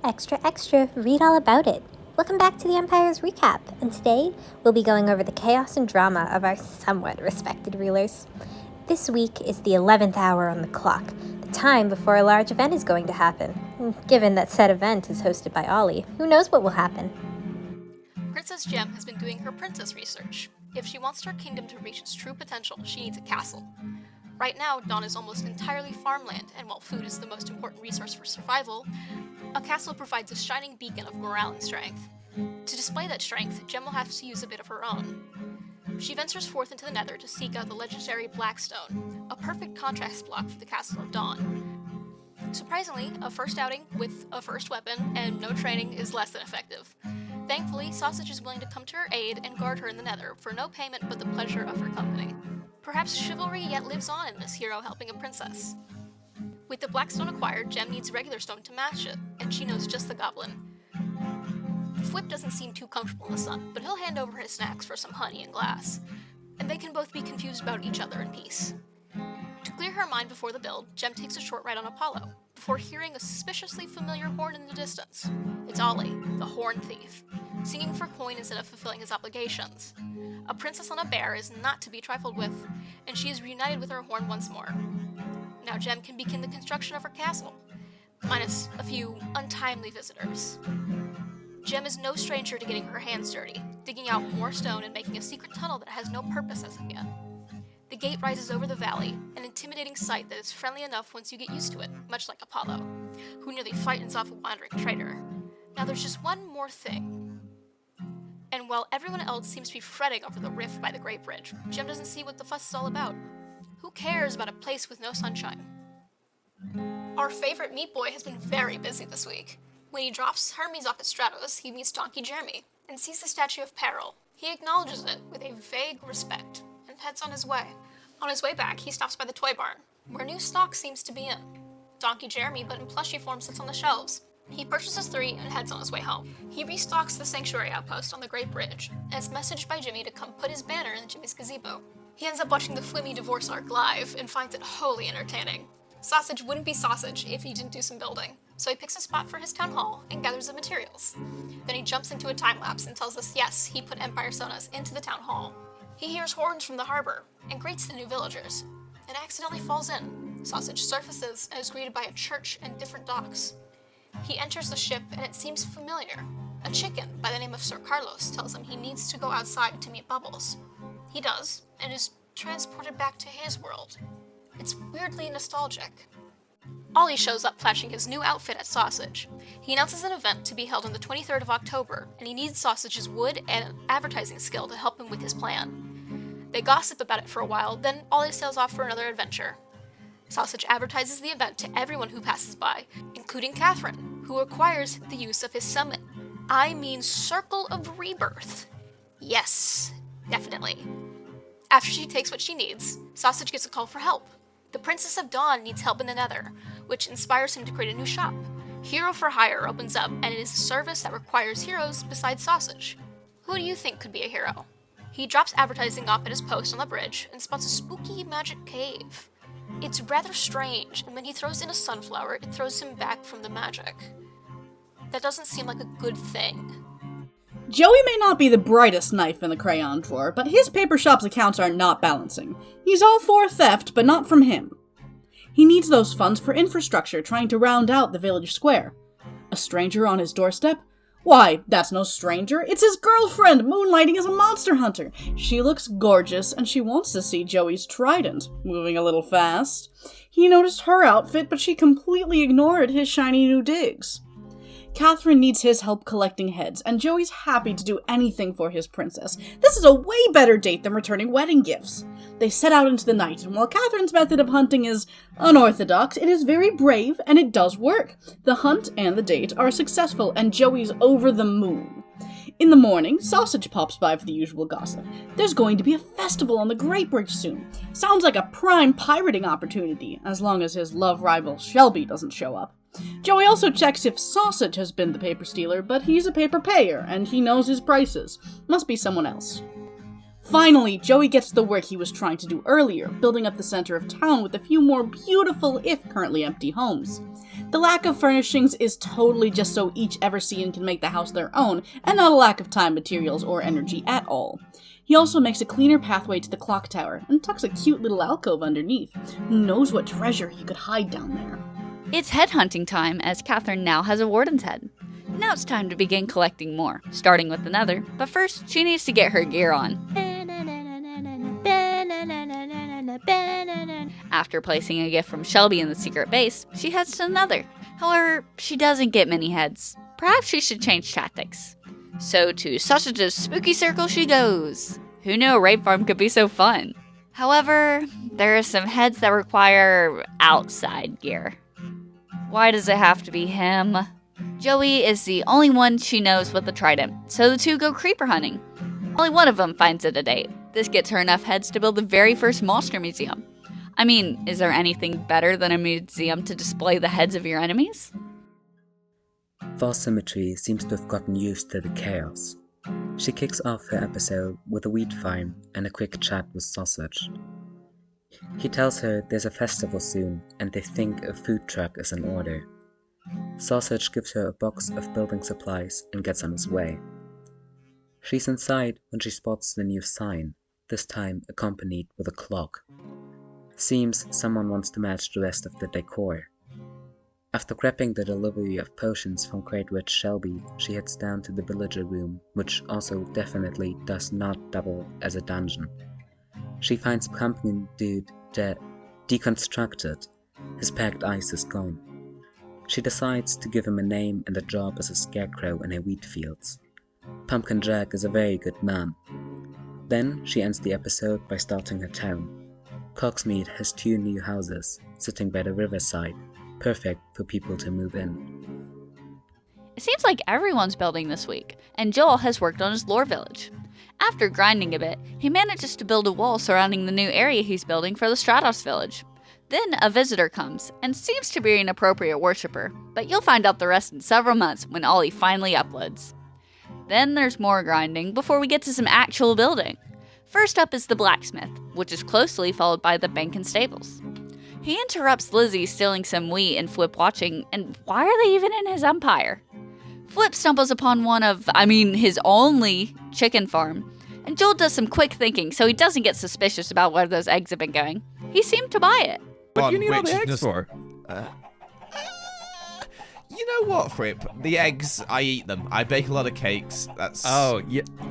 Extra, extra, read all about it. Welcome back to the Empire's Recap, and today we'll be going over the chaos and drama of our somewhat respected rulers. This week is the 11th hour on the clock, the time before a large event is going to happen. And given that said event is hosted by Ollie, who knows what will happen? Princess Gem has been doing her princess research. If she wants her kingdom to reach its true potential, she needs a castle. Right now, Dawn is almost entirely farmland, and while food is the most important resource for survival, a castle provides a shining beacon of morale and strength. To display that strength, Gem will have to use a bit of her own. She ventures forth into the Nether to seek out the legendary Blackstone, a perfect contrast block for the Castle of Dawn. Surprisingly, a first outing with a first weapon and no training is less than effective. Thankfully, Sausage is willing to come to her aid and guard her in the Nether for no payment but the pleasure of her company. Perhaps chivalry yet lives on in this hero helping a princess. With the Blackstone acquired, Gem needs regular stone to match it, and she knows just the goblin. Fwhip doesn't seem too comfortable in the sun, but he'll hand over his snacks for some honey and glass, and they can both be confused about each other in peace. To clear her mind before the build, Gem takes a short ride on Apollo, before hearing a suspiciously familiar horn in the distance. It's Ollie, the horn thief, singing for coin instead of fulfilling his obligations. A princess on a bear is not to be trifled with, and she is reunited with her horn once more. Now Gem can begin the construction of her castle, minus a few untimely visitors. Gem is no stranger to getting her hands dirty, digging out more stone and making a secret tunnel that has no purpose as of yet. The gate rises over the valley, an intimidating sight that is friendly enough once you get used to it, much like Apollo, who nearly frightens off a wandering traitor. Now there's just one more thing. And while everyone else seems to be fretting over the rift by the Great Bridge, Gem doesn't see what the fuss is all about. Who cares about a place with no sunshine? Our favorite meat boy has been very busy this week. When he drops Hermes off at Stratos, he meets Donkey Jeremy and sees the statue of Peril. He acknowledges it with a vague respect and heads on his way. On his way back, he stops by the toy barn, where new stock seems to be in. Donkey Jeremy, but in plushie form, sits on the shelves. He purchases 3 and heads on his way home. He restocks the Sanctuary outpost on the Great Bridge, and is messaged by Jimmy to come put his banner in Jimmy's gazebo. He ends up watching the Fwhip divorce arc live and finds it wholly entertaining. Sausage wouldn't be Sausage if he didn't do some building, so he picks a spot for his town hall and gathers the materials. Then he jumps into a time-lapse and tells us yes, he put Empire Sonas into the town hall. He hears horns from the harbor and greets the new villagers, and accidentally falls in. Sausage surfaces and is greeted by a church and different docks. He enters the ship and it seems familiar. A chicken by the name of Sir Carlos tells him he needs to go outside to meet Bubbles. He does, and is transported back to his world. It's weirdly nostalgic. Ollie shows up flashing his new outfit at Sausage. He announces an event to be held on the 23rd of October, and he needs Sausage's wood and advertising skill to help him with his plan. They gossip about it for a while, then Ollie sails off for another adventure. Sausage advertises the event to everyone who passes by, including Catherine, who requires the use of his summit. I mean Circle of Rebirth. Yes, definitely. After she takes what she needs, Sausage gets a call for help. The Princess of Dawn needs help in the Nether, which inspires him to create a new shop. Hero for Hire opens up, and it is a service that requires heroes besides Sausage. Who do you think could be a hero? He drops advertising off at his post on the bridge and spots a spooky magic cave. It's rather strange, and when he throws in a sunflower, it throws him back from the magic. That doesn't seem like a good thing. Joey may not be the brightest knife in the crayon drawer, but his paper shop's accounts are not balancing. He's all for theft, but not from him. He needs those funds for infrastructure, trying to round out the village square. A stranger on his doorstep? Why, that's no stranger. It's his girlfriend, moonlighting as a monster hunter. She looks gorgeous, and she wants to see Joey's trident, moving a little fast. He noticed her outfit, but she completely ignored his shiny new digs. Catherine needs his help collecting heads, and Joey's happy to do anything for his princess. This is a way better date than returning wedding gifts. They set out into the night, and while Catherine's method of hunting is unorthodox, it is very brave, and it does work. The hunt and the date are successful, and Joey's over the moon. In the morning, Sausage pops by for the usual gossip. There's going to be a festival on the Great Bridge soon. Sounds like a prime pirating opportunity, as long as his love rival Shelby doesn't show up. Joey also checks if Sausage has been the paper stealer, but he's a paper payer, and he knows his prices. Must be someone else. Finally, Joey gets to the work he was trying to do earlier, building up the center of town with a few more beautiful, if currently empty, homes. The lack of furnishings is totally just so each Eversean can make the house their own, and not a lack of time, materials, or energy at all. He also makes a cleaner pathway to the clock tower, and tucks a cute little alcove underneath. Who knows what treasure he could hide down there. It's headhunting time, as Catherine now has a warden's head. Now it's time to begin collecting more, starting with the nether, but first she needs to get her gear on. After placing a gift from Shelby in the secret base, she heads to the nether. However, she doesn't get many heads. Perhaps she should change tactics. So to Sausage's spooky circle she goes. Who knew a rape farm could be so fun? However, there are some heads that require outside gear. Why does it have to be him? Joey is the only one she knows with the trident, so the two go creeper hunting. Only one of them finds it a date. This gets her enough heads to build the very first monster museum. I mean, is there anything better than a museum to display the heads of your enemies? False Symmetry seems to have gotten used to the chaos. She kicks off her episode with a wheat farm and a quick chat with Sausage. He tells her there's a festival soon and they think a food truck is in order. Sausage gives her a box of building supplies and gets on his way. She's inside when she spots the new sign, this time accompanied with a clock. Seems someone wants to match the rest of the decor. After grabbing the delivery of potions from Great Witch Shelby, she heads down to the villager room, which also definitely does not double as a dungeon. She finds Pumpkin Dude deconstructed. His packed ice is gone. She decides to give him a name and a job as a scarecrow in her wheat fields. Pumpkin Jack is a very good man. Then she ends the episode by starting her town. Cogsmead has 2 new houses, sitting by the riverside, perfect for people to move in. It seems like everyone's building this week, and Joel has worked on his lore village. After grinding a bit, he manages to build a wall surrounding the new area he's building for the Stratos village. Then a visitor comes, and seems to be an appropriate worshipper, but you'll find out the rest in several months when Ollie finally uploads. Then there's more grinding before we get to some actual building. First up is the blacksmith, which is closely followed by the bank and stables. He interrupts Lizzie stealing some wheat and Fwhip watching, and why are they even in his empire? Fwhip stumbles upon his only chicken farm, and Joel does some quick thinking so he doesn't get suspicious about where those eggs have been going. He seemed to buy it. What do you need all the eggs for? You know what, Fwhip? The eggs, I eat them. I bake a lot of cakes. That's... Oh,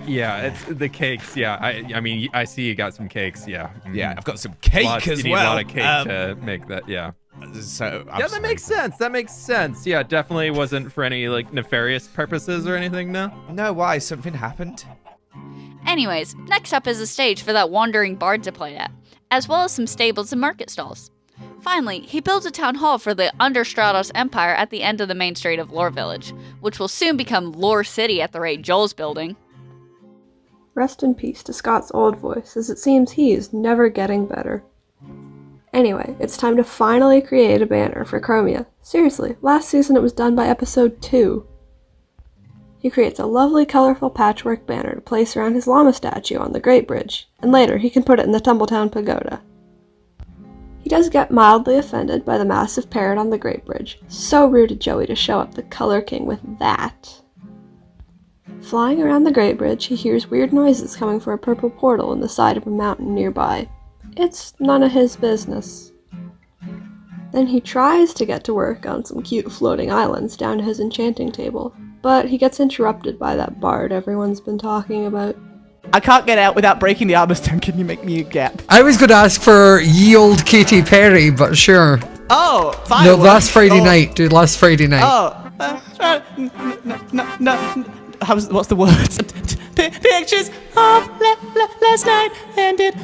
yeah, it's the cakes, yeah. I mean, I see you got some cakes, yeah. Yeah, I've got some cake as well. You need a lot of cake to make that, yeah. So, yeah, that makes sense. That makes sense. Yeah, definitely wasn't for any, nefarious purposes or anything, no? No, why? Something happened? Anyways, next up is a stage for that wandering bard to play at, as well as some stables and market stalls. Finally, he builds a town hall for the Under Stratos Empire at the end of the main street of Lore Village, which will soon become Lore City at the rate Joel's building. Rest in peace to Scott's old voice, as it seems he is never getting better. Anyway, it's time to finally create a banner for Chromia. Seriously, last season it was done by episode 2. He creates a lovely colorful patchwork banner to place around his llama statue on the Great Bridge, and later he can put it in the Tumbletown Pagoda. He does get mildly offended by the massive parrot on the Great Bridge. So rude of Joey to show up the Color King with that. Flying around the Great Bridge, he hears weird noises coming from a purple portal in the side of a mountain nearby. It's none of his business. Then he tries to get to work on some cute floating islands down to his enchanting table, but he gets interrupted by that bard everyone's been talking about. I can't get out without breaking the armor stone. Can you make me a gap? I was going to ask for ye old Katy Perry, but sure. Oh, fine. No, last Friday night, dude. Last Friday night. Oh, no. What's the words? Pictures of last night ended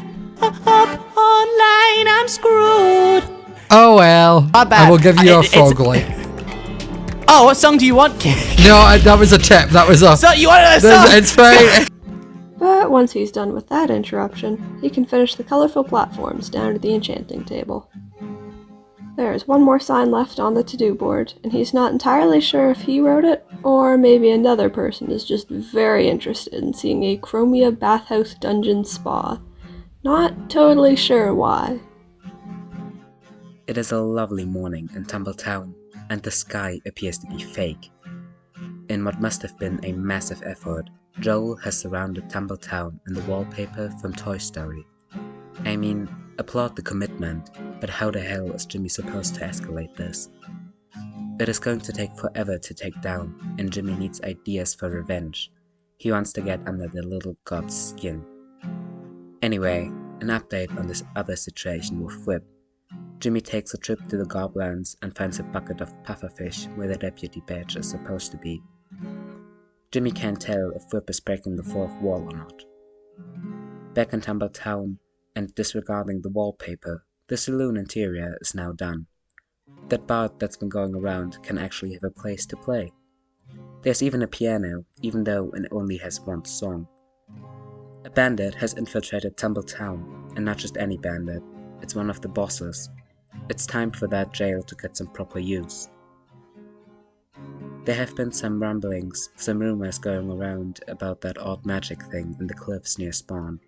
up online. I'm screwed. Oh well. I will give you a frog light. Oh, what song do you want? No, that was a tip. That was a. So you wanted a song? It's fine. But once he's done with that interruption, he can finish the colorful platforms down to the enchanting table. There is one more sign left on the to-do board, and he's not entirely sure if he wrote it, or maybe another person is just very interested in seeing a Chromia bathhouse dungeon spa. Not totally sure why. It is a lovely morning in Tumbletown. and the sky appears to be fake. In what must have been a massive effort, Joel has surrounded Tumbletown in the wallpaper from Toy Story. I mean, applaud the commitment, but how the hell is Jimmy supposed to escalate this? It is going to take forever to take down, and Jimmy needs ideas for revenge. He wants to get under the little god's skin. Anyway, an update on this other situation with Fwhip. Jimmy takes a trip to the Goblands and finds a bucket of pufferfish where the deputy badge is supposed to be. Jimmy can't tell if Fwhip is breaking the fourth wall or not. Back in Tumbletown, and disregarding the wallpaper, the saloon interior is now done. That bard that's been going around can actually have a place to play. There's even a piano, even though it only has one song. A bandit has infiltrated Tumbletown, and not just any bandit, it's one of the bosses. It's time for that jail to get some proper use. There have been some rumblings, some rumors going around about that odd magic thing in the cliffs near spawn.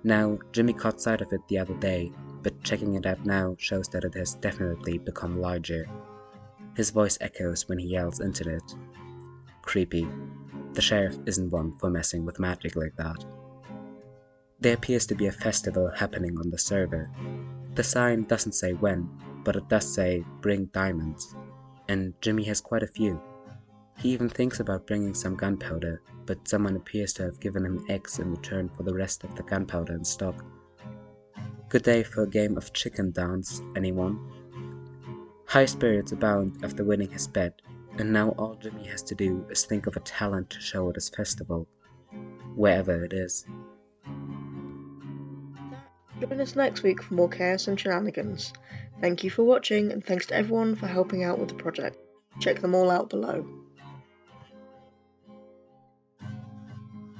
Now, Jimmy caught sight of it the other day, but checking it out now shows that it has definitely become larger. His voice echoes when he yells into it. Creepy. The sheriff isn't one for messing with magic like that. There appears to be a festival happening on the server. The sign doesn't say when, but it does say bring diamonds, and Jimmy has quite a few. He even thinks about bringing some gunpowder, but someone appears to have given him eggs in return for the rest of the gunpowder in stock. Good day for a game of chicken dance, anyone? High spirits abound after winning his bet, and now all Jimmy has to do is think of a talent to show at his festival, wherever it is. Join us next week for more chaos and shenanigans. Thank you for watching, and thanks to everyone for helping out with the project. Check them all out below.